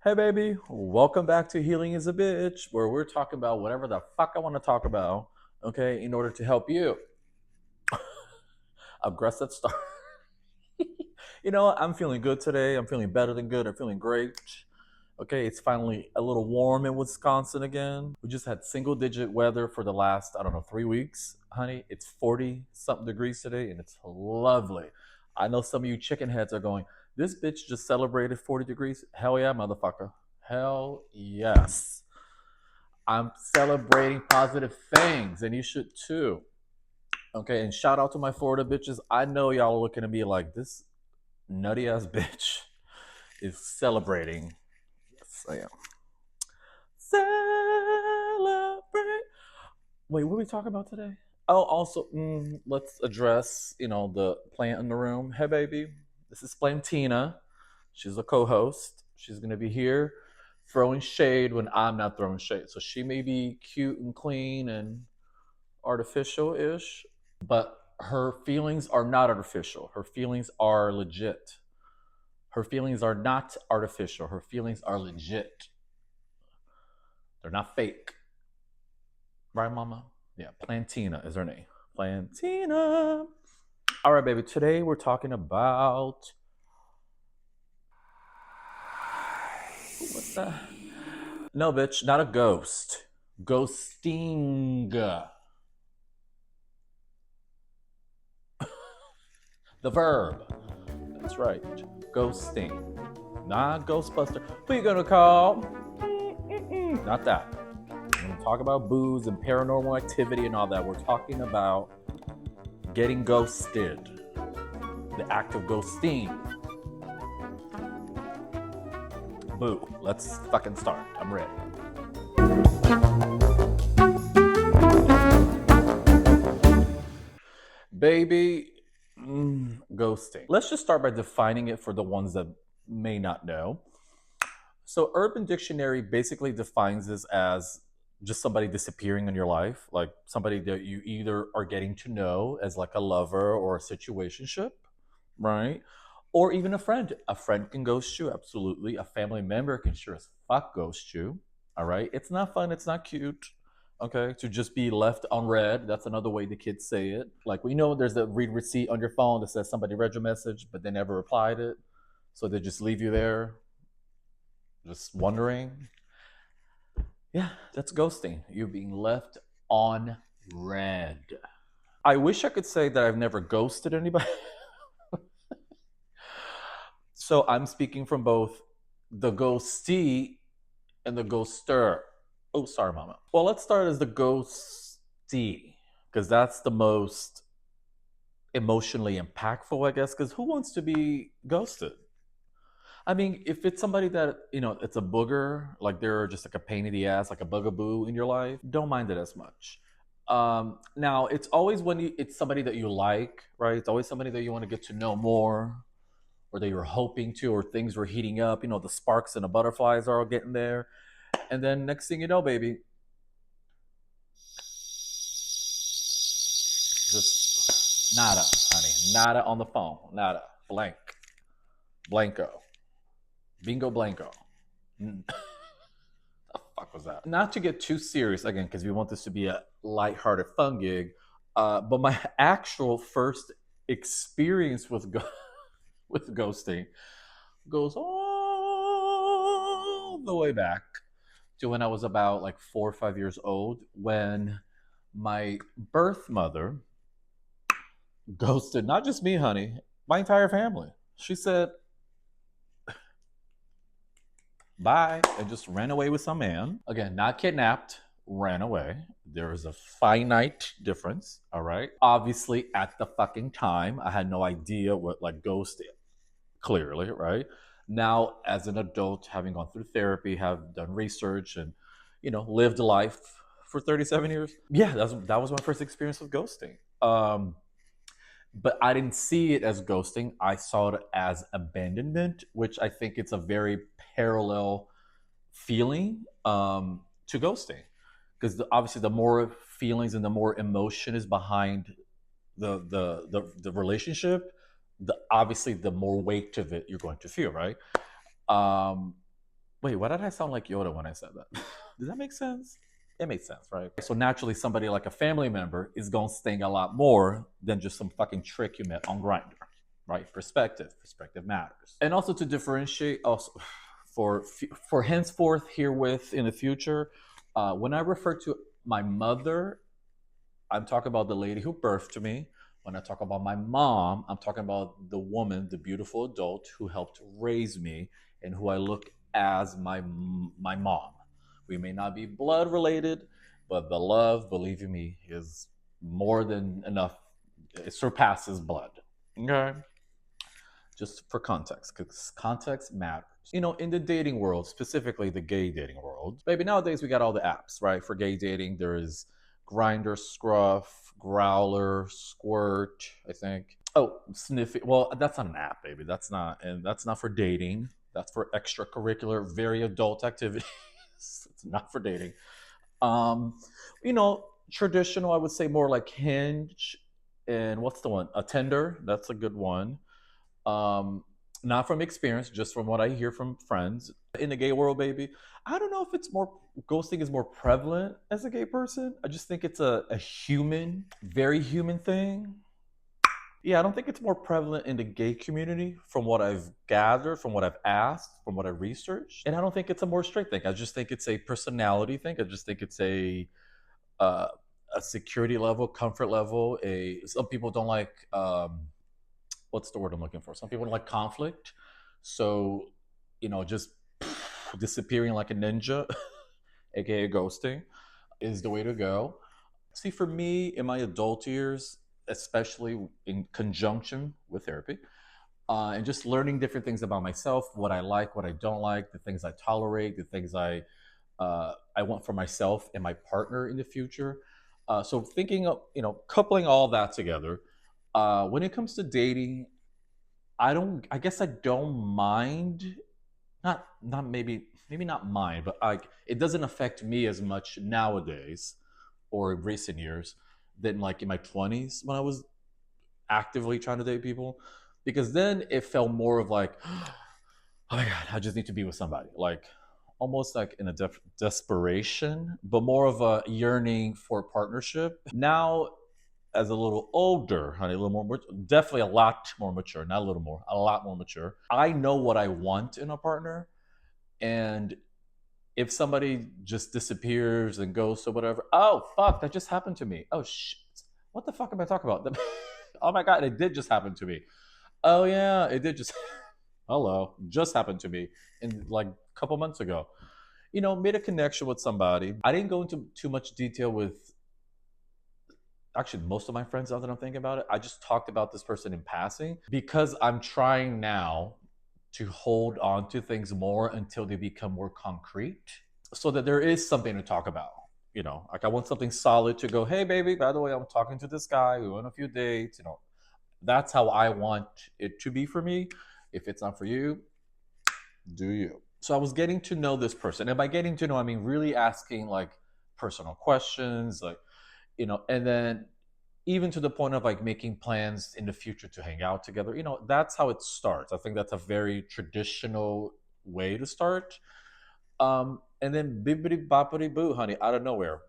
Hey baby, welcome back to Healing is a Bitch, where we're talking about whatever the fuck I want to talk about, okay, in order to help you. Aggressive start. I'm feeling good today. I'm feeling better than good. I'm feeling great. Okay, it's finally a little warm in Wisconsin again. We just had single digit weather for the last, I don't know, 3 weeks. Honey, it's 40 something degrees today and it's lovely. I know some of you chicken heads are going, this bitch just celebrated 40 degrees. Hell yeah, motherfucker. Hell yes. I'm celebrating positive things and you should too. Okay, and shout out to my Florida bitches. I know y'all are looking at me like this nutty ass bitch is celebrating. Yes, I am. Celebrate. Wait, what are we talking about today? Oh, also, let's address, the plant in the room. Hey, baby, this is Plantina. She's a co-host. She's gonna be here throwing shade when I'm not throwing shade. So she may be cute and clean and artificial-ish, but her feelings are not artificial. Her feelings are legit. Her feelings are not artificial. Her feelings are legit. They're not fake. Right, mama? Yeah, Plantina is her name. Plantina. All right, baby. Today we're talking about what's that? No, bitch, not a ghost. Ghosting. The verb. That's right. Ghosting. Not Ghostbuster. Who you gonna call? Not that. We're gonna talk about booze and paranormal activity and all that. We're talking about getting ghosted. The act of ghosting. Boo. Let's fucking start. I'm ready. Baby, ghosting. Let's just start by defining it for the ones that may not know. So, Urban Dictionary basically defines this as just somebody disappearing in your life, like somebody that you either are getting to know as like a lover or a situationship, right? Or even a friend. A friend can ghost you, absolutely. A family member can sure as fuck ghost you, all right? It's not fun, it's not cute, okay? To just be left unread. That's another way the kids say it. Like, we know there's a read receipt on your phone that says somebody read your message, but they never replied it. So they just leave you there just wondering. Yeah, that's ghosting. You're being left on red. I wish I could say that I've never ghosted anybody. So I'm speaking from both the ghostee and the ghoster. Oh, sorry, mama. Well, let's start as the ghostee, because that's the most emotionally impactful, I guess, because who wants to be ghosted? I mean, if it's somebody that, it's a booger, like they're just like a pain in the ass, like a bugaboo in your life, don't mind it as much. Now, it's always when it's somebody that you like, right? It's always somebody that you want to get to know more, or that you're hoping to, or things were heating up, the sparks and the butterflies are all getting there. And then next thing you know, baby, just nada, honey. Nada on the phone. Nada. Blank. Blanco. Bingo blanco. The fuck was that? Not to get too serious again, because we want this to be a lighthearted fun gig. But my actual first experience with with ghosting goes all the way back to when I was about like 4 or 5 years old, when my birth mother ghosted not just me, honey, my entire family. She said bye and just ran away with some man. Again, not kidnapped, ran away. There is a finite difference, all right? Obviously, at the fucking time, I had no idea what like ghosting, clearly, right? Now, as an adult, having gone through therapy, have done research and, lived life for 37 years. Yeah, that was my first experience with ghosting. But I didn't see it as ghosting. I saw it as abandonment, which I think it's a very parallel feeling to ghosting, because obviously the more feelings and the more emotion is behind the relationship, the obviously the more weight of it you're going to feel, right? Um, Wait, why did I sound like Yoda when I said that? Does that make sense? It makes sense, right? So naturally, somebody like a family member is going to sting a lot more than just some fucking trick you met on Grindr, right? Perspective matters, and also to differentiate. Also, for henceforth, herewith, in the future, when I refer to my mother, I'm talking about the lady who birthed me. When I talk about my mom, I'm talking about the woman, the beautiful adult who helped raise me and who I look as my mom. We may not be blood related, but the love, believe you me, is more than enough. It surpasses blood. Okay. Just for context, because context matters. You know, in the dating world, specifically the gay dating world, baby, nowadays we got all the apps, right? For gay dating, there is Grinder, Scruff, Growler, Squirt, I think. Oh, Sniffy. Well, that's not an app, baby. That's not for dating. That's for extracurricular, very adult activities. It's not for dating. Um, Traditional, I would say more like Hinge and what's the one? A Tinder. That's a good one. Um, Not from experience, just from what I hear from friends in the gay world, baby. I don't know if it's more ghosting is more prevalent as a gay person. I just think it's a human, very human thing. Yeah, I don't think it's more prevalent in the gay community from what I've gathered, from what I've asked, from what I researched. And I don't think it's a more straight thing. I just think it's a personality thing. I just think it's uh, a security level, comfort level. A Some people don't like what's the word I'm looking for? Some people don't like conflict. So, just disappearing like a ninja, aka ghosting, is the way to go. See, for me, in my adult years, especially in conjunction with therapy, and just learning different things about myself, what I like, what I don't like, the things I tolerate, the things I want for myself and my partner in the future. So thinking of, coupling all that together, when it comes to dating, I guess I don't mind, not maybe not mind, but it doesn't affect me as much nowadays or in recent years than like in my 20s when I was actively trying to date people, because then it felt more of like, oh my god, I just need to be with somebody, like almost like in a desperation, but more of a yearning for a partnership. Now, as a little older, honey, a little more, definitely a lot more mature, not a little more, a lot more mature. I know what I want in a partner, and if somebody just disappears and goes to whatever, oh fuck, that just happened to me. Oh shit, what the fuck am I talking about? Oh my god, it did just happen to me. Oh yeah, it did just. Hello, just happened to me in like a couple months ago. Made a connection with somebody. I didn't go into too much detail with actually most of my friends, now that I'm thinking about it. I just talked about this person in passing because I'm trying now to hold on to things more until they become more concrete, so that there is something to talk about. Like I want something solid to go, hey baby, by the way, I'm talking to this guy, we went on a few dates. That's how I want it to be for me. If it's not for you, do you? So I was getting to know this person, and by getting to know, I mean really asking like personal questions, like, and then even to the point of like making plans in the future to hang out together. That's how it starts. I think that's a very traditional way to start. And then bibbity boppity boo, honey, out of nowhere.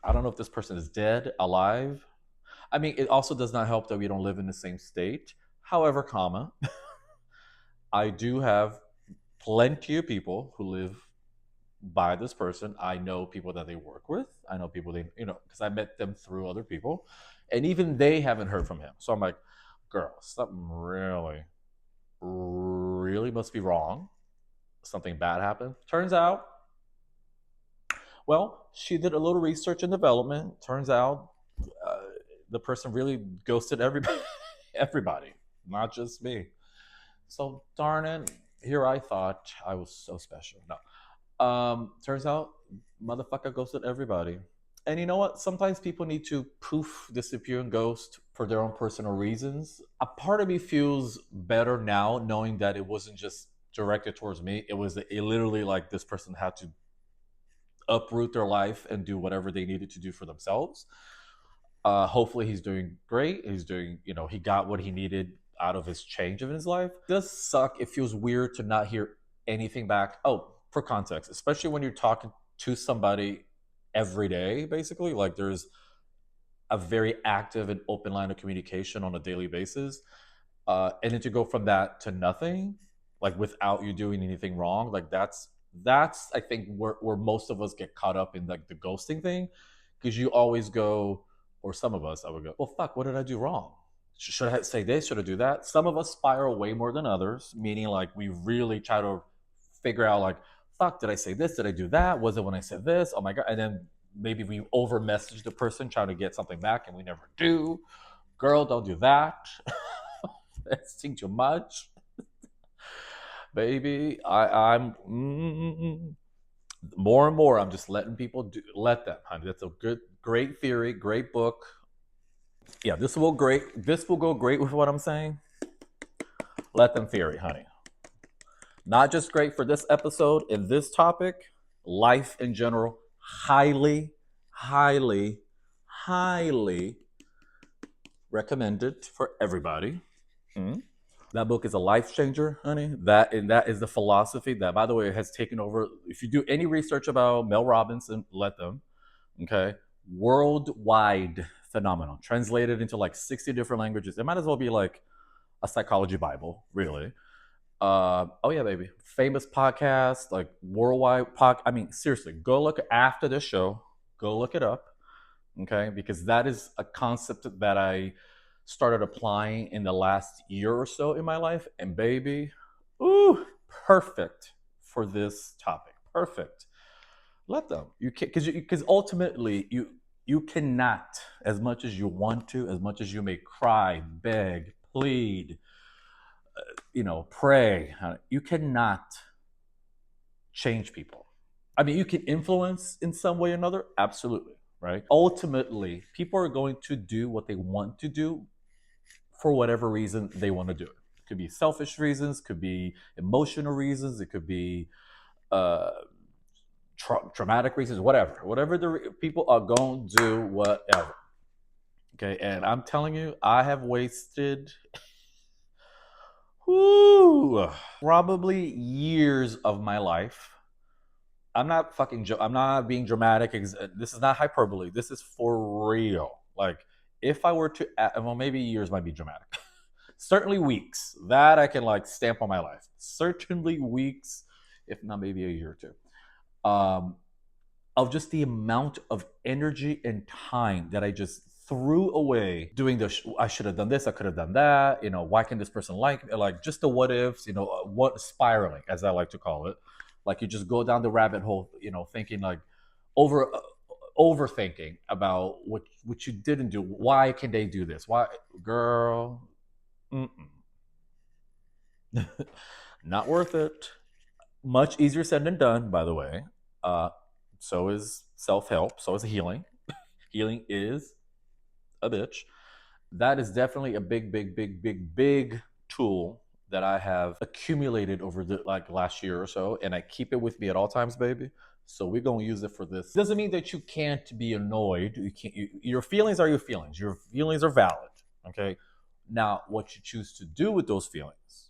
I don't know if this person is dead, alive. I mean, it also does not help that we don't live in the same state. However, I do have plenty of people who live by this person. I know people that they work with. I know people because I met them through other people, and even they haven't heard from him. So I'm like, girl, something really, really must be wrong. Something bad happened. Turns out, well, she did a little research and development. Turns out, uh, the person really ghosted everybody, everybody, not just me. So darn it, here I thought I was so special. No. Turns out, motherfucker ghosted everybody. And you know what? Sometimes people need to poof, disappear, and ghost for their own personal reasons. A part of me feels better now knowing that it wasn't just directed towards me. It literally like this person had to uproot their life and do whatever they needed to do for themselves. Hopefully he's doing great. He's doing, he got what he needed. out of his change in his life. It does suck. It feels weird to not hear anything back. Oh, for context, especially when you're talking to somebody every day, basically, like there's a very active and open line of communication on a daily basis. And then to go from that to nothing, like without you doing anything wrong, like that's I think where most of us get caught up in like the ghosting thing, because you always go, or some of us, I would go, well, fuck, what did I do wrong? Should I say this? Should I do that? Some of us spiral way more than others, meaning like we really try to figure out like, fuck, did I say this? Did I do that? Was it when I said this? Oh my god! And then maybe we over message the person trying to get something back, and we never do. Girl, don't do that. That's too much, baby. I'm more and more. I'm just letting people let them, honey. That's a great theory, great book. Yeah, this will go great with what I'm saying. Let them theory, honey. Not just great for this episode and this topic, life in general. Highly, highly, highly recommended for everybody. That book is a life changer, honey. That is the philosophy that, by the way, has taken over. If you do any research about Mel Robbins, and let them, okay, worldwide phenomenon, translated into like 60 different languages. It might as well be like a psychology Bible, really. Oh yeah, baby. Famous podcast, like worldwide I mean, seriously, go look after this show. Go look it up, okay? Because that is a concept that I started applying in the last year or so in my life, and baby, ooh, perfect for this topic. Perfect. Let them. You can, because ultimately you cannot, as much as you want to, as much as you may cry, beg, plead, pray, you cannot change people. I mean, you can influence in some way or another, absolutely, right? Ultimately, people are going to do what they want to do for whatever reason they want to do it. It could be selfish reasons, could be emotional reasons, it could be traumatic reasons, whatever people are going to do, whatever. Okay, and I'm telling you, I have wasted probably years of my life. I'm not being dramatic. This is not hyperbole. This is for real. Like, if I were to, well, maybe years might be dramatic. Certainly weeks. That I can like stamp on my life. Certainly weeks, if not maybe a year or two. Of just the amount of energy and time that I just threw away doing I should have done this, I could have done that, why can this person like me? Like just the what ifs, what spiraling, as I like to call it. Like you just go down the rabbit hole, thinking like overthinking about what you didn't do. Why can they do this? Why, girl? Not worth it. Much easier said than done, by the way. So is self-help. So is healing. Healing is a bitch. That is definitely a big tool that I have accumulated over the last year or so, and I keep it with me at all times, baby. So we're gonna use it for this. Doesn't mean that you can't be annoyed. You can't. Your feelings are your feelings. Your feelings are valid. Okay. Now, what you choose to do with those feelings,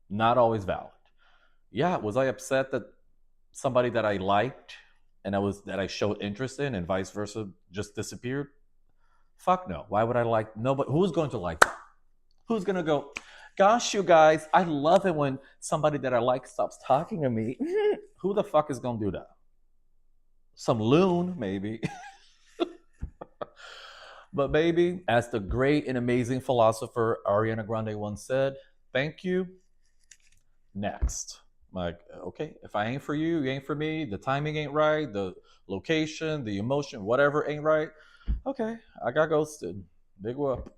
not always valid. Yeah, was I upset that somebody that I liked and that I showed interest in, and vice versa, just disappeared? Fuck no. Why would I like nobody? Who's going to like that? Who's gonna go, gosh, you guys, I love it when somebody that I like stops talking to me. Who the fuck is gonna do that? Some loon, maybe. But baby, as the great and amazing philosopher Ariana Grande once said, thank you. Next. Like, okay, if I ain't for you, you ain't for me, the timing ain't right, the location, the emotion, whatever ain't right. Okay, I got ghosted. Big whoop.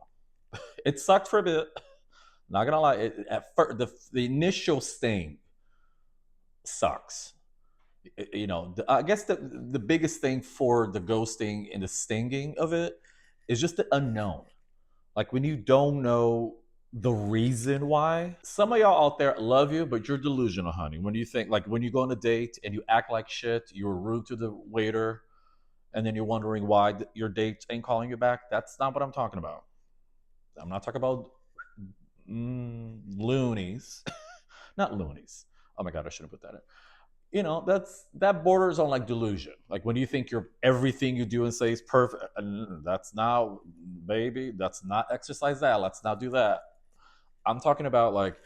It sucked for a bit. Not gonna lie. At first, the initial sting sucks. I guess the biggest thing for the ghosting and the stinging of it is just the unknown. Like when you don't know the reason why. Some of y'all out there love you, but you're delusional, honey. When you think, like when you go on a date and you act like shit, you're rude to the waiter, and then you're wondering why your date ain't calling you back. That's not what I'm talking about. I'm not talking about loonies. Not loonies. Oh my god, I shouldn't put that in. You know, that borders on like delusion. Like when you think you're everything you do and say is perfect, that's not, baby. That's not exercise that. Let's not do that. I'm talking about like,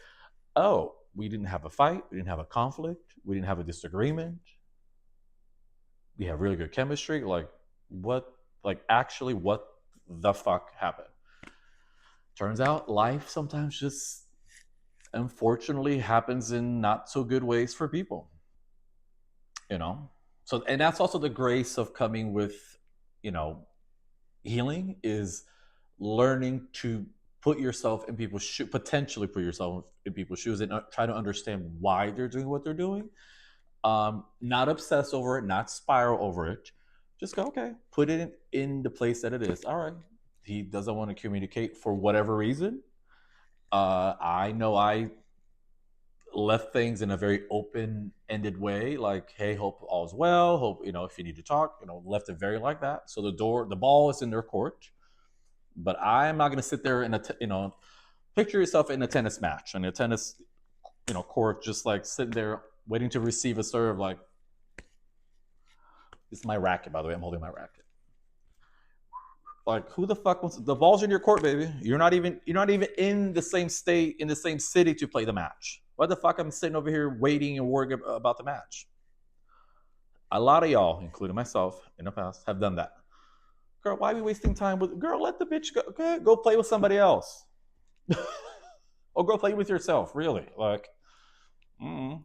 oh, we didn't have a fight, we didn't have a conflict, we didn't have a disagreement. We have really good chemistry. Like what? Like actually, what the fuck happened? Turns out life sometimes just unfortunately happens in not so good ways for people, you know. So, and that's also the grace of coming with, you know, healing is learning to put yourself in people's shoes, potentially put yourself in people's shoes, and try to understand why they're doing what they're doing. Not obsess over it, not spiral over it. Just go, okay, put it in the place that it is. All right, he doesn't want to communicate for whatever reason. I know I left things in a very open-ended way, like, hey, hope all's well, hope, you know, if you need to talk, you know, left it very like that. So the ball is in their court, but I'm not going to sit there in you know, picture yourself in a tennis match, in a tennis, you know, court, just like sitting there waiting to receive a serve. Like, this is my racket, by the way. I'm holding my racket. Like, who the fuck wants the ball's in your court, baby? You're not even in the same state, in the same city to play the match. Why the fuck I'm sitting over here waiting and worrying about the match? A lot of y'all, including myself in the past, have done that. Girl, why are we wasting time with girl? Let the bitch go. Okay, go play with somebody else. Or go play with yourself, really. Like, mm-mm.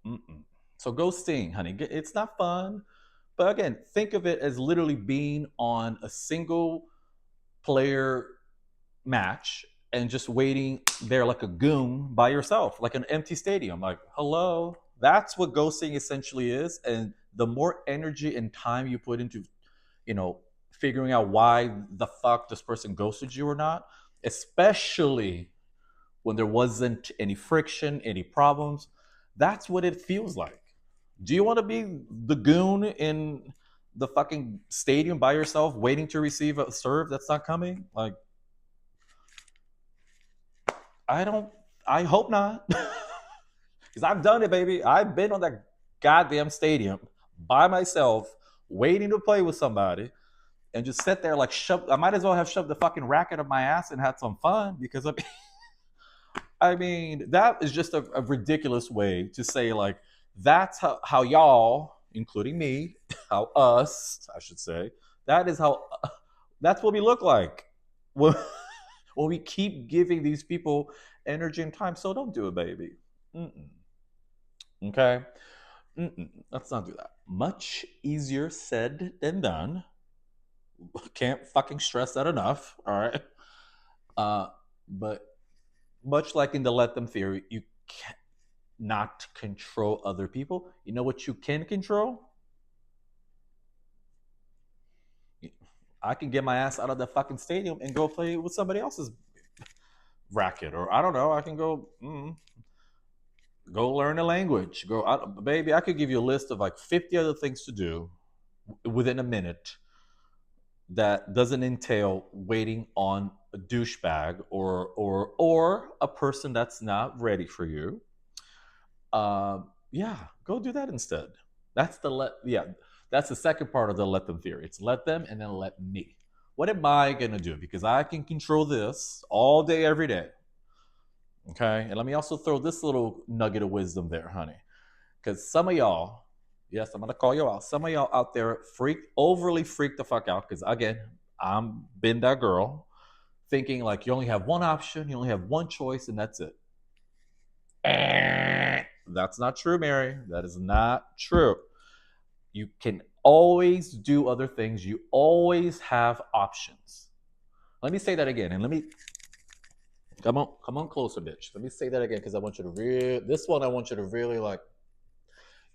Mm-mm. So ghosting, honey. It's not fun. But again, think of it as literally being on a single player match and just waiting there like a goon by yourself, like an empty stadium. Like, hello. That's what ghosting essentially is. And the more energy and time you put into, you know, figuring out why the fuck this person ghosted you or not, especially when there wasn't any friction, any problems, that's what it feels like. Do you want to be the goon in the fucking stadium by yourself waiting to receive a serve that's not coming? Like, I don't, I hope not. Because I've done it, baby. I've been on that goddamn stadium by myself waiting to play with somebody and just sit there like I might as well have shoved the fucking racket up my ass and had some fun because I mean, that is just a ridiculous way to say, like, that's how y'all, including me, how us, I should say, that is how, that's what we look like when, when we keep giving these people energy and time. So don't do it, baby. Mm-mm. Okay? Mm-mm. Let's not do that. Much easier said than done. Can't fucking stress that enough. All right? But much like in the let them theory, you cannot control other people. You know what you can control? I can get my ass out of the fucking stadium and go play with somebody else's racket, or I don't know. I can go learn a language. Baby. I could give you a list of like 50 other things to do within a minute that doesn't entail waiting on a douchebag or a person that's not ready for you. Yeah, go do that instead. That's the that's the second part of the let them theory. It's let them and then let me. What am I gonna do? Because I can control this all day, every day. Okay, and let me also throw this little nugget of wisdom there, honey. Because some of y'all, yes, I'm gonna call you out. Some of y'all out there overly freak the fuck out. Because again, I'm been that girl, thinking like you only have one option, you only have one choice, and that's it. That's not true, Mary. That is not true. You can always do other things. You always have options. Let me say that again, and let me come on closer, bitch. Let me say that again because I want you to this one. I want you to really like.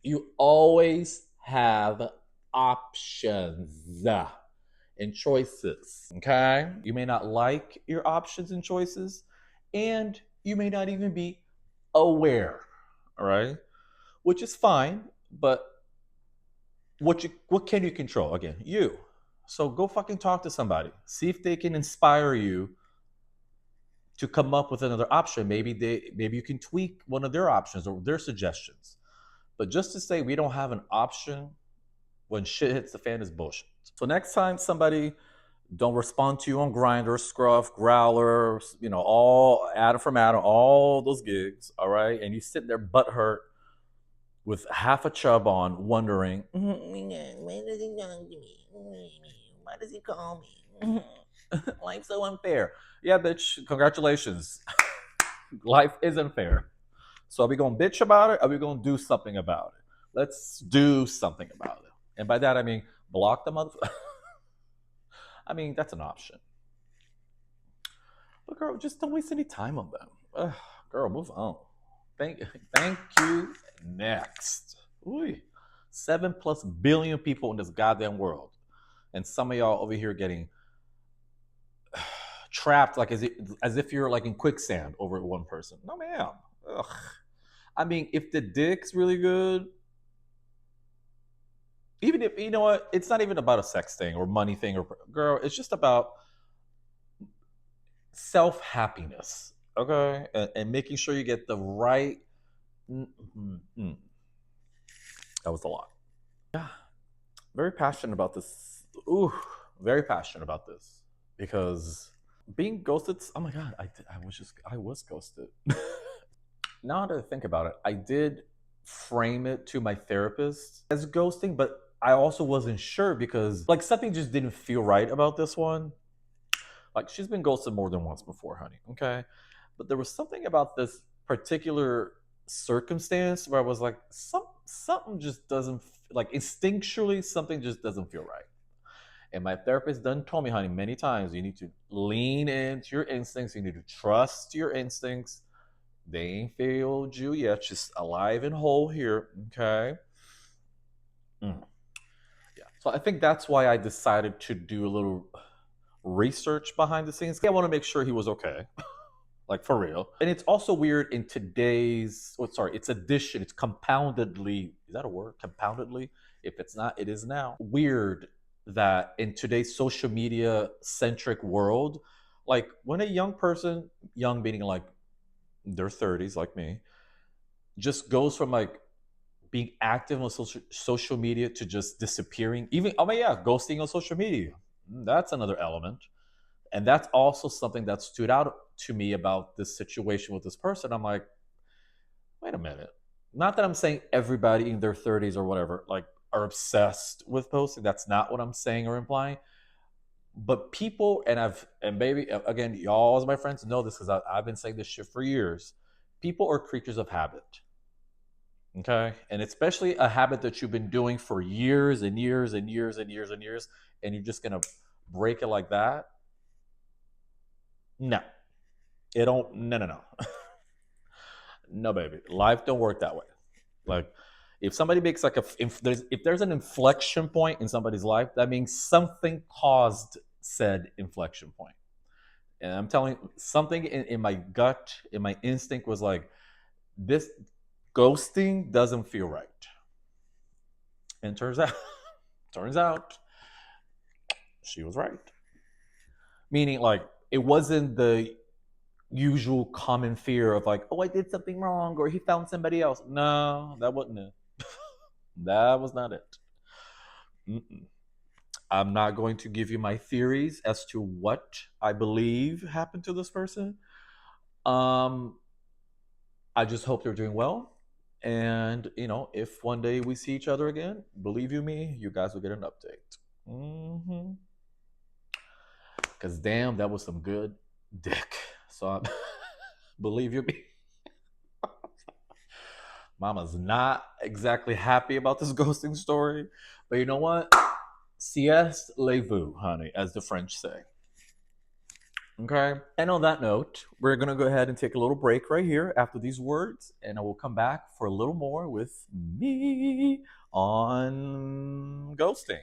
You always have options and choices. Okay, you may not like your options and choices, and you may not even be aware. All right, which is fine, but what can you control? Again, you. So go fucking talk to somebody. See if they can inspire you to come up with another option. Maybe you can tweak one of their options or their suggestions. But just to say we don't have an option when shit hits the fan is bullshit. So next time somebody don't respond to you on Grindr, Scruff, Growler, all Adam from Adam, all those gigs, all right, and you sit there butthurt with half a chub on, wondering, when does he talk to me? Why does he call me? Life's so unfair. Yeah, bitch, congratulations. Life isn't fair. So are we going to bitch about it? Or are we going to do something about it? Let's do something about it. And by that, I mean, block the motherfucker. I mean, that's an option. But girl, just don't waste any time on them. Ugh, girl, move on. Thank you. Next. Ooh, 7+ billion people in this goddamn world. And some of y'all over here getting trapped like as if you're like in quicksand over one person. No, ma'am. Ugh. I mean, if the dick's really good, even if, you know what, it's not even about a sex thing or money thing or girl, it's just about self-happiness, okay? And making sure you get the right. That was a lot. Yeah, very passionate about this. Ooh, very passionate about this because being ghosted. Oh my god, I was ghosted. Now that I think about it, I did frame it to my therapist as ghosting, but I also wasn't sure because like something just didn't feel right about this one. Like she's been ghosted more than once before, honey. Okay. But there was something about this particular circumstance where I was like, something just doesn't like instinctually something just doesn't feel right. And my therapist done told me, honey, many times you need to lean into your instincts. You need to trust your instincts. They ain't failed you yet. Just alive and whole here. Okay. Yeah. So I think that's why I decided to do a little research behind the scenes. I want to make sure he was okay. Like for real. And it's also weird in today's, it's addition, it's compoundedly, is that a word? Compoundedly? If it's not, it is now. Weird that in today's social media centric world, like when a young person, young meaning like their 30s, like me, just goes from like being active on social media to just disappearing, even, oh my yeah, ghosting on social media. That's another element. And that's also something that stood out to me about this situation with this person. I'm like, wait a minute. Not that I'm saying everybody in their 30s or whatever, like, are obsessed with posting. That's not what I'm saying or implying. But people, and maybe, again, y'all as my friends know this because I've been saying this shit for years. People are creatures of habit. Okay? And especially a habit that you've been doing for years and years and years and years and years, and you're just going to break it like that. No, it don't. No. No, baby. Life don't work that way. Like, if somebody makes like if there's an inflection point in somebody's life, that means something caused said inflection point. And I'm telling you, something in my gut, in my instinct was like, this ghosting doesn't feel right. And turns out, she was right. Meaning, like, it wasn't the usual common fear of like, oh, I did something wrong or he found somebody else. No, that wasn't it. That was not it. Mm-mm. I'm not going to give you my theories as to what I believe happened to this person. I just hope they're doing well. And, if one day we see each other again, believe you me, you guys will get an update. Because damn, that was some good dick. So believe you me. Mama's not exactly happy about this ghosting story. But you know what? Sieste les-vous, honey, as the French say. Okay. And on that note, we're going to go ahead and take a little break right here after these words. And I will come back for a little more with me on ghosting.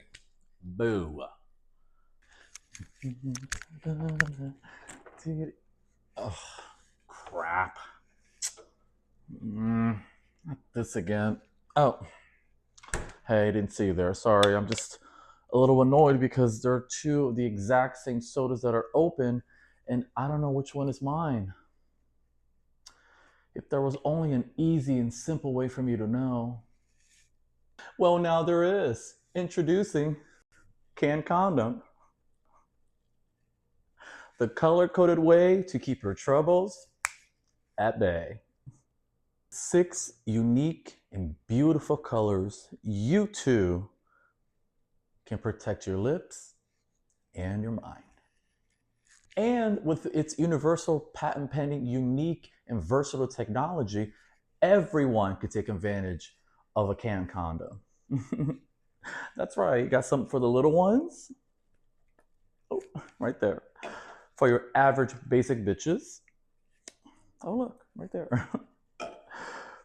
Boo. Oh, crap. Not this again. Oh. Hey, I didn't see you there. Sorry, I'm just a little annoyed because there are two of the exact same sodas that are open, and I don't know which one is mine. If there was only an easy and simple way for me to know. Well, now there is. Introducing canned condom, the color-coded way to keep your troubles at bay. 6 unique and beautiful colors you too can protect your lips and your mind. And with its universal patent pending, unique and versatile technology, everyone could take advantage of a canned condom. That's right, you got something for the little ones. Oh, right there. For your average basic bitches. Oh, look, right there.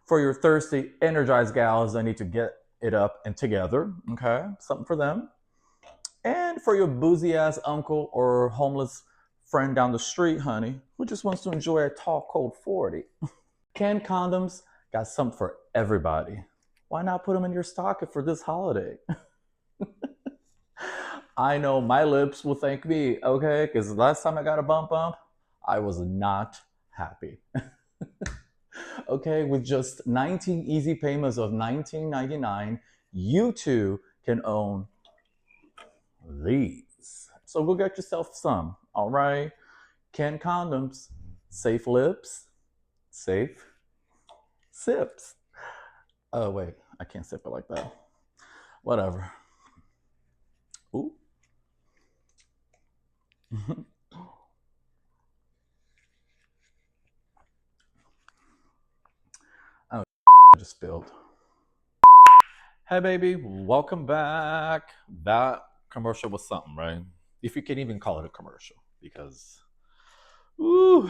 For your thirsty, energized gals that need to get it up and together, okay? Something for them. And for your boozy ass uncle or homeless friend down the street, honey, who just wants to enjoy a tall, cold 40. Canned condoms got something for everybody. Why not put them in your stocking for this holiday? I know my lips will thank me, okay? Because last time I got a bump, I was not happy. Okay, with just 19 easy payments of $19.99, you too can own these. So go get yourself some, all right? Canned condoms, safe lips, safe sips. Oh, wait, I can't sip it like that. Whatever. Ooh. Oh, I just spilled. Hey, baby, welcome back. That commercial was something, right? If you can even call it a commercial, because, ooh.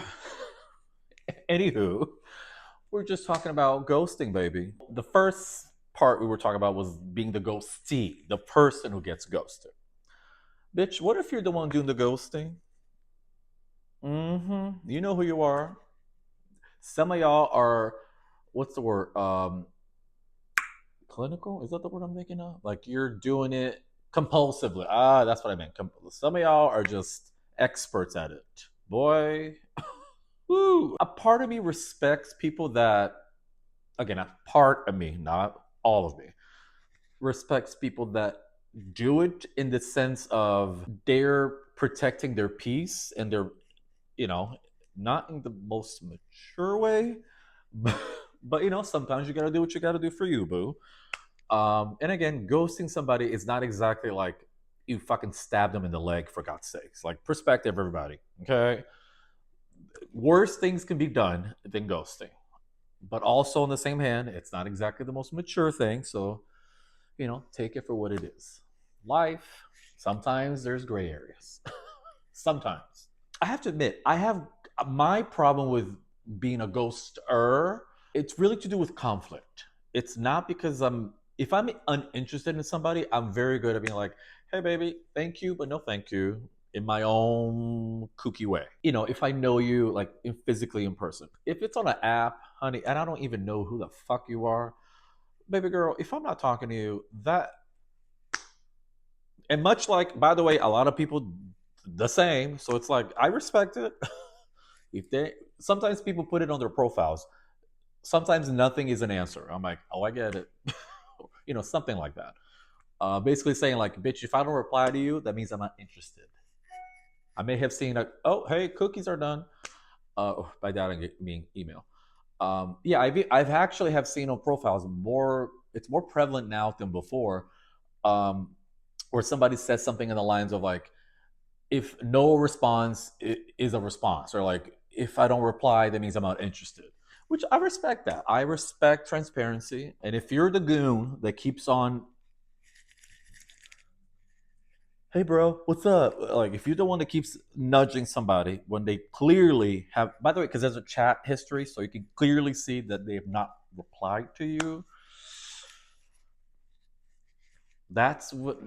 Anywho, we're just talking about ghosting, baby. The first part we were talking about was being the ghostee, the person who gets ghosted. Bitch, what if you're the one doing the ghosting? Mm-hmm. You know who you are. Some of y'all are, what's the word? Clinical? Is that the word I'm thinking of? Like you're doing it compulsively. Ah, that's what I meant. Some of y'all are just experts at it. Boy, woo. A part of me respects people that, again, a part of me, not all of me, respects people that do it in the sense of they're protecting their peace and they're, you know, not in the most mature way, but you know, sometimes you gotta do what you gotta do for you, boo. And again, ghosting somebody is not exactly like you fucking stab them in the leg, for God's sakes. Like, perspective, everybody. Okay, worse things can be done than ghosting, but also on the same hand, it's not exactly the most mature thing. So, you know, take it for what it is. Life. Sometimes there's gray areas. Sometimes. I have to admit, I have my problem with being a ghoster. It's really to do with conflict. It's not because if I'm uninterested in somebody, I'm very good at being like, hey, baby, thank you, but no thank you, in my own kooky way. You know, if I know you, like physically in person. If it's on an app, honey, and I don't even know who the fuck you are, baby girl, if I'm not talking to you, that, and much like, by the way, a lot of people the same. So it's like, I respect it. If they, sometimes people put it on their profiles. Sometimes nothing is an answer. I'm like, oh, I get it. You know, something like that. Basically saying like, bitch, if I don't reply to you, that means I'm not interested. I may have seen a, oh, hey, cookies are done. By that I mean email. Yeah, I've actually have seen on profiles more. It's more prevalent now than before. Where somebody says something in the lines of like, if no response is a response, or like, if I don't reply, that means I'm not interested. Which I respect that. I respect transparency. And if you're the goon that keeps on, hey bro, what's up? Like, if you're the one that keeps nudging somebody when they clearly have, by the way, because there's a chat history, so you can clearly see that they have not replied to you. That's what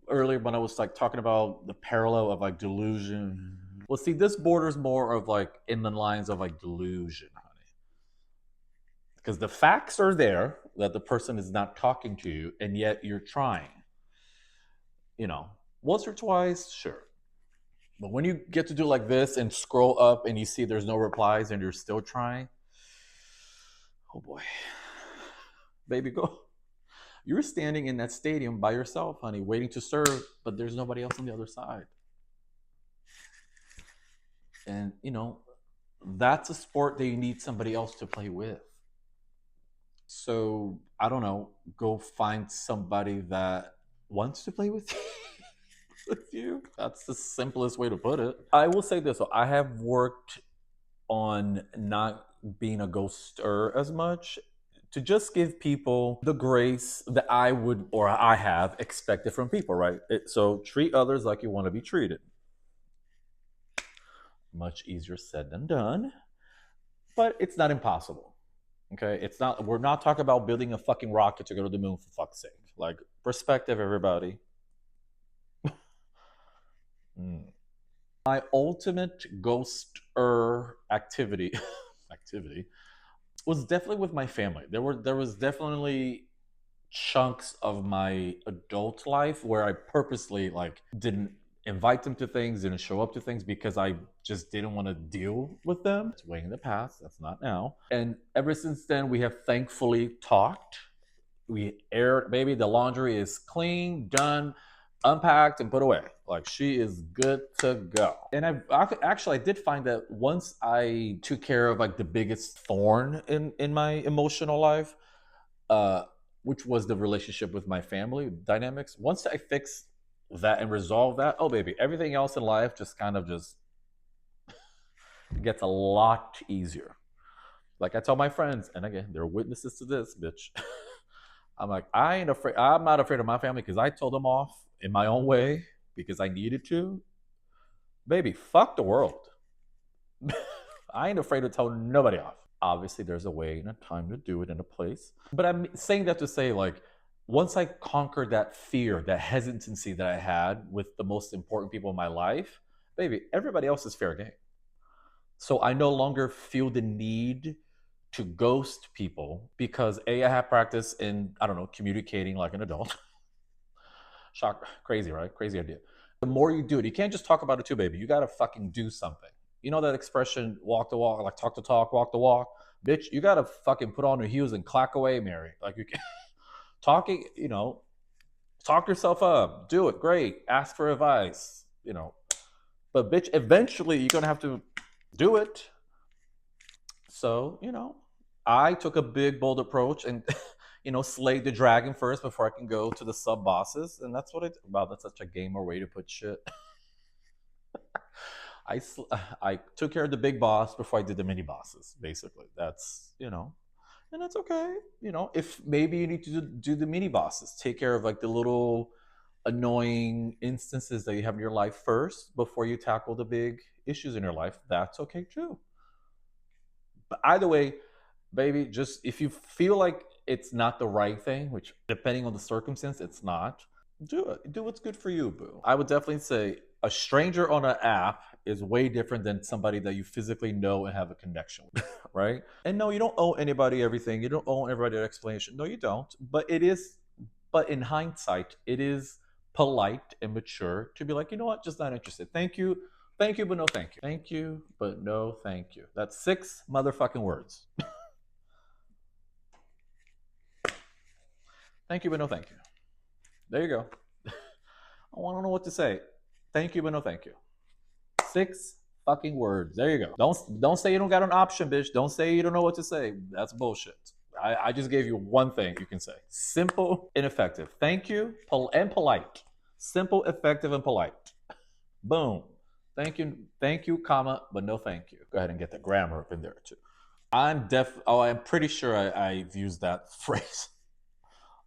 earlier when I was like talking about the parallel of like delusion. Well, see, this borders more of like in the lines of like delusion, honey. Because the facts are there that the person is not talking to you, and yet you're trying. You know, once or twice, sure. But when you get to do like this and scroll up and you see there's no replies and you're still trying, oh boy, baby, go. You're standing in that stadium by yourself, honey, waiting to serve, but there's nobody else on the other side. And, that's a sport that you need somebody else to play with. So, I don't know, go find somebody that wants to play with you. With you. That's the simplest way to put it. I will say this. So I have worked on not being a ghoster as much to just give people the grace that I would or I have expected from people, right? So treat others like you want to be treated. Much easier said than done, but it's not impossible. Okay, it's not. We're not talking about building a fucking rocket to go to the moon, for fuck's sake. Like, perspective, everybody. My ultimate ghoster activity was definitely with my family. There was definitely chunks of my adult life where I purposely like didn't invite them to things, didn't show up to things because I just didn't want to deal with them. It's way in the past. That's not now. And ever since then, we have thankfully talked. We aired, baby. The laundry is clean, done, unpacked, and put away. Like, she is good to go. And I did find that once I took care of like the biggest thorn in my emotional life, which was the relationship with my family dynamics. Once I fix that and resolve that, oh baby, everything else in life just kind of just gets a lot easier. Like I tell my friends, and again, they're witnesses to this, bitch. I'm like, I'm not afraid of my family because I told them off in my own way because I needed to. Baby, fuck the world. I ain't afraid to tell nobody off. Obviously, there's a way and a time to do it in a place. But I'm saying that to say, like, once I conquered that fear, that hesitancy that I had with the most important people in my life, baby, everybody else is fair game. So I no longer feel the need to ghost people because I have practice in, I don't know, communicating like an adult. Shock, crazy, right? Crazy idea. The more you do it, you can't just talk about it too, baby. You gotta fucking do something. You know that expression, walk the walk, like talk the talk, walk the walk? Bitch, you gotta fucking put on your heels and clack away, Mary. Like you can talking, talk yourself up, do it, great, ask for advice, But bitch, eventually you're gonna have to do it. So, I took a big, bold approach and, slayed the dragon first before I can go to the sub bosses. And that's what I did. Wow, that's such a gamer way to put shit. I took care of the big boss before I did the mini bosses, basically. That's, and that's okay. If maybe you need to do the mini bosses, take care of like the little annoying instances that you have in your life first before you tackle the big issues in your life, that's okay too. But either way, baby, just if you feel like it's not the right thing, which depending on the circumstance, it's not, do it. Do what's good for you, boo. I would definitely say a stranger on an app is way different than somebody that you physically know and have a connection with, right? And no, you don't owe anybody everything. You don't owe everybody an explanation. No, you don't. But in hindsight, it is polite and mature to be like, you know what, just not interested. Thank you, but no thank you. Thank you, but no thank you. That's 6 motherfucking words. Thank you, but no thank you. There you go. I don't know what to say. Thank you, but no thank you. 6 fucking words. There you go. Don't say you don't got an option, bitch. Don't say you don't know what to say. That's bullshit. I just gave you one thing you can say. Simple and effective. Thank you and polite. Simple, effective, and polite. Boom. Thank you, comma, but no thank you. Go ahead and get the grammar up in there too. I'm pretty sure I've used that phrase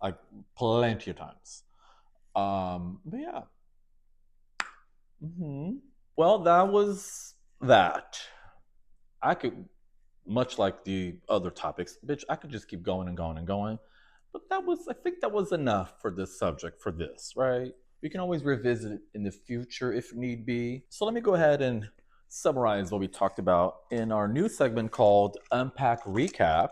like plenty of times. But yeah. Well, that was that. I could, much like the other topics, bitch, I could just keep going and going and going. But I think that was enough for this subject for this, right? We can always revisit it in the future if need be. So let me go ahead and summarize what we talked about in our new segment called Unpack Recap.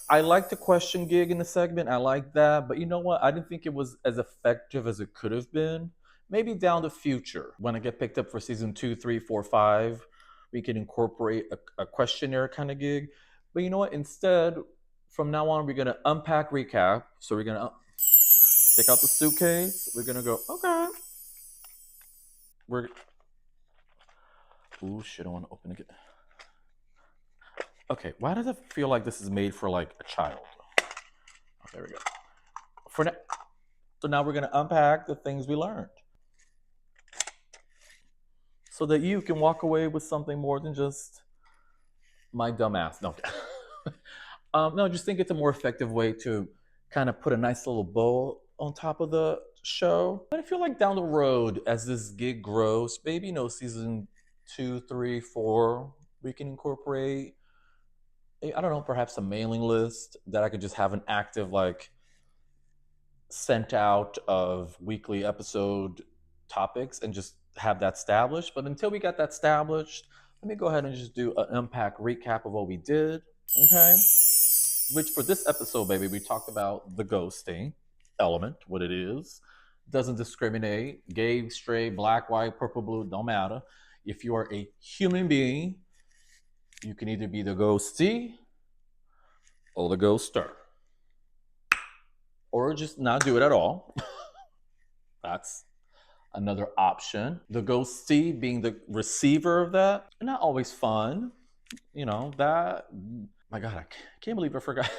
I like the question gig in the segment. I like that. But you know what? I didn't think it was as effective as it could have been Maybe down the future, when I get picked up for season 2, 3, 4, 5, we can incorporate a questionnaire kind of gig. But you know what? Instead, from now on, we're gonna unpack recap. So we're gonna take out the suitcase. We're gonna go, okay. We're Ooh shit, I wanna open it. Okay, why does it feel like this is made for like a child? Oh, there we go. For now, so now we're gonna unpack the things we learned, so that you can walk away with something more than just my dumb ass. No, no, just think it's a more effective way to kind of put a nice little bow on top of the show. But I feel like down the road, as this gig grows, maybe season 2, 3, 4, we can incorporate, I don't know, perhaps a mailing list that I could just have an active like sent out of weekly episode topics and just have that established. But until we got that established, let me go ahead and just do an unpack recap of what we did. Okay. Which for this episode, baby, we talked about the ghosting element, what it is. Doesn't discriminate. Gay, straight, black, white, purple, blue, don't matter. If you are a human being, you can either be the ghostee or the ghoster. Or just not do it at all. That's another option. The ghostee being the receiver of that, not always fun. That, my God, I can't believe I forgot.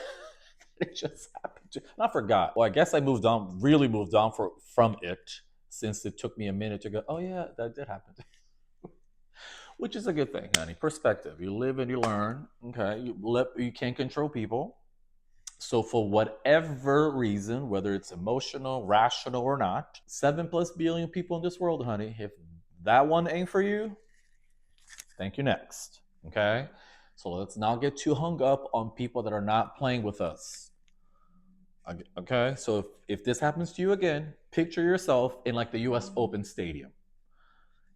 It just happened to, not forgot. Well, I guess I really moved on from it, since it took me a minute to go, oh yeah, that did happen. Which is a good thing, honey. Perspective. You live and you learn. Okay. You can't control people. So for whatever reason, whether it's emotional, rational, or not, 7+ billion people in this world, honey. If that one ain't for you, thank you next. Okay? So let's not get too hung up on people that are not playing with us. Okay? So if this happens to you again, picture yourself in like the US Open Stadium.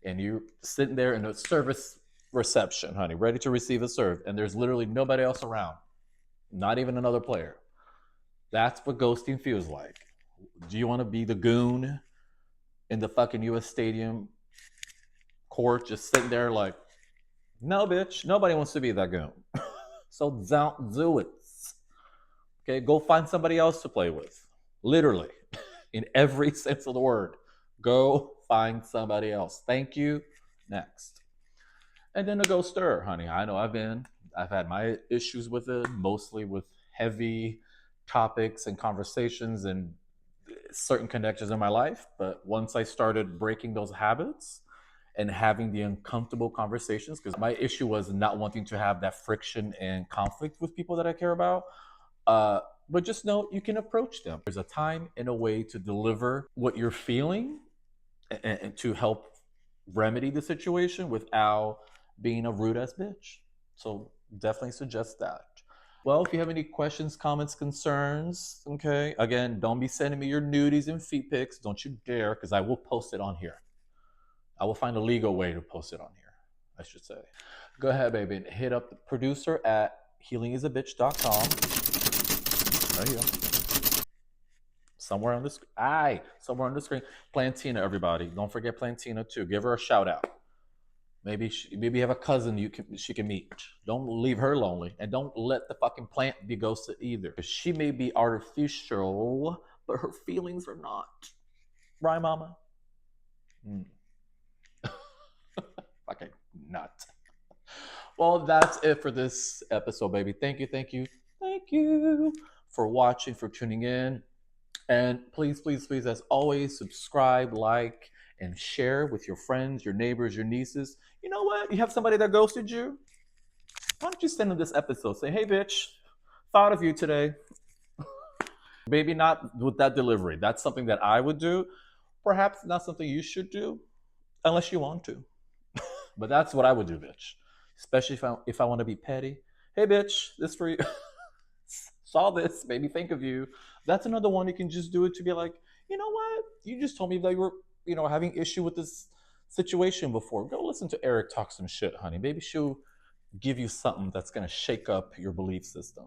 And you're sitting there in a service reception, honey, ready to receive a serve. And there's literally nobody else around. Not even another player. That's what ghosting feels like. Do you want to be the goon in the fucking US Stadium court, just sitting there like, no, bitch, nobody wants to be that goon. So don't do it. Okay, go find somebody else to play with. Literally, in every sense of the word. Go find somebody else. Thank you. Next. And then the ghoster, honey. I know I've had my issues with it, mostly with heavy topics and conversations and certain connections in my life. But once I started breaking those habits and having the uncomfortable conversations, because my issue was not wanting to have that friction and conflict with people that I care about. But just know you can approach them. There's a time and a way to deliver what you're feeling and to help remedy the situation without being a rude ass bitch. So definitely suggest that. Well, if you have any questions, comments, concerns, okay, again, don't be sending me your nudies and feet pics. Don't you dare, because I will post it on here. I will find a legal way to post it on here, I should say. Go ahead, baby, and hit up the producer at HealingIsABitch.com. Right here. Somewhere on the screen. Plantina, everybody. Don't forget Plantina too. Give her a shout out. Maybe you have a cousin she can meet. Don't leave her lonely, and don't let the fucking plant be ghosted either. She may be artificial, but her feelings are not. Right, mama? Fucking nut. Well, that's it for this episode, baby. Thank you for watching, for tuning in. And please, as always, subscribe, like, and share with your friends, your neighbors, your nieces. You know what? You have somebody that ghosted you? Why don't you send them this episode? Say, hey, bitch, thought of you today. Maybe not with that delivery. That's something that I would do. Perhaps not something you should do, unless you want to. But that's what I would do, bitch. Especially if I want to be petty. Hey, bitch, this for you. Saw this, made me think of you. That's another one you can just do it to be like, you know what? You just told me that you were, having issue with this situation before. Go listen to Erick talk some shit, honey. Maybe she'll give you something that's gonna shake up your belief system.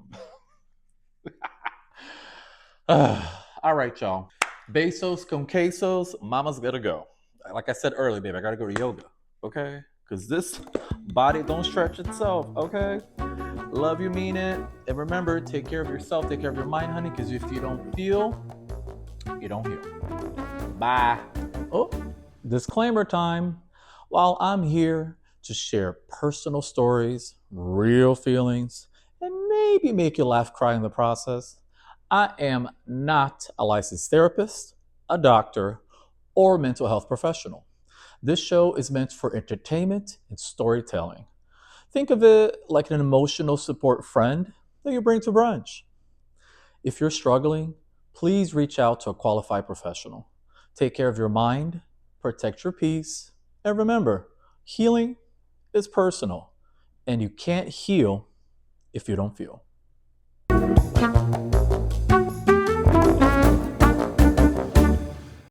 All right, y'all. Besos con quesos. Mama's gotta go. like I said earlier, baby, I gotta go to yoga, okay? Because this body don't stretch itself, okay? Love you, mean it. And remember, take care of yourself, take care of your mind, honey, because if you don't feel, you don't heal. Bye. Oh, disclaimer time. While I'm here to share personal stories, real feelings, and maybe make you laugh, cry in the process, I am not a licensed therapist, a doctor, or mental health professional. This show is meant for entertainment and storytelling. Think of it like an emotional support friend that you bring to brunch. If you're struggling, please reach out to a qualified professional. Take care of your mind, protect your peace, and remember, healing is personal, and you can't heal if you don't feel.